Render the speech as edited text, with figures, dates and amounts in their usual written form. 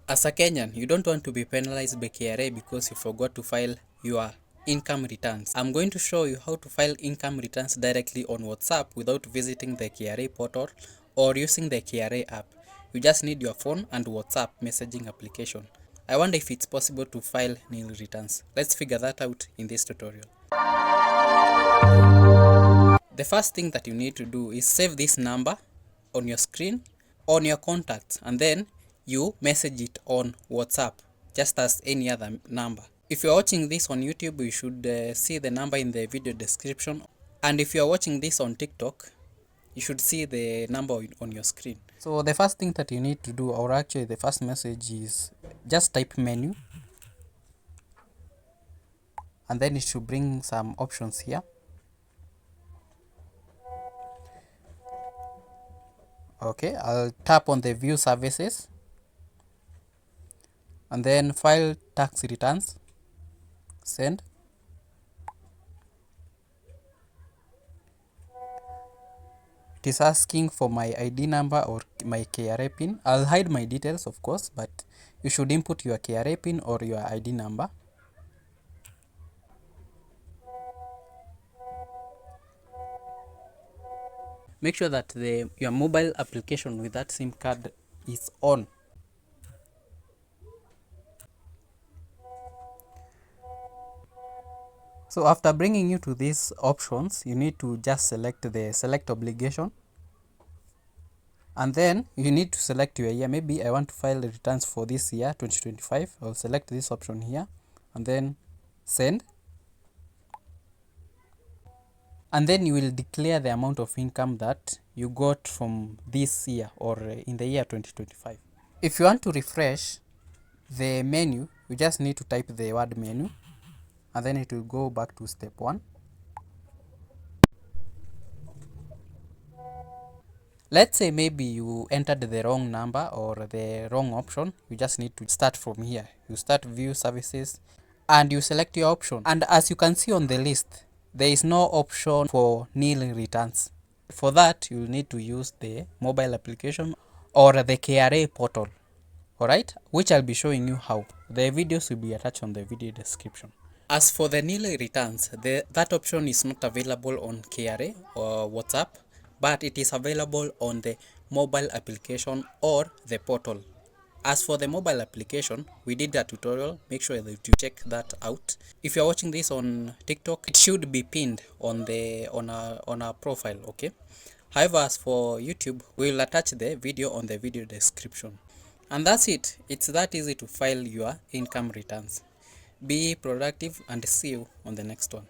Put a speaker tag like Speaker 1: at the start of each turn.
Speaker 1: As a Kenyan, you don't want to be penalized by KRA because you forgot to file your income returns. I'm going to show you how to file income returns directly on WhatsApp without visiting the KRA portal or using the KRA app. You just need your phone and WhatsApp messaging application. I wonder if it's possible to file nil returns. Let's figure that out in this tutorial. The first thing that you need to do is save this number on your screen, on your contacts, and then you message it on WhatsApp just as any other number. If you're watching this on YouTube, you should see the number in the video description. And if you're watching this on TikTok, you should see the number on your screen. So the first thing that you need to do, or actually the first message, is just type menu. And then it should bring some options here. Okay, I'll tap on the view services and then file tax returns, send. It is asking for my ID number or my KRA pin. I'll hide my details, of course, but you should input your KRA pin or your ID number. Make sure that your mobile application with that SIM card is on. So after bringing you to these options, you need to just select the select obligation. And then you need to select your year. Maybe I want to file the returns for this year, 2025. I'll select this option here and then send. And then you will declare the amount of income that you got from this year or in the year 2025. If you want to refresh the menu, you just need to type the word menu and then it will go back to step 1. Let's say maybe you entered the wrong number or the wrong option. You just need to start from here. You start view services and you select your option. And as you can see on the list, there is no option for nil returns. For that, you will need to use the mobile application or the KRA portal. Alright, which I'll be showing you how. The videos will be attached on the video description. As for the nil returns, that option is not available on KRA or WhatsApp, but it is available on the mobile application or the portal. As for the mobile application, we did a tutorial. Make sure that you check that out. If you're watching this on TikTok, it should be pinned on our profile, okay? However, as for YouTube, we will attach the video on the video description. And that's it. It's that easy to file your income returns. Be productive and see you on the next one.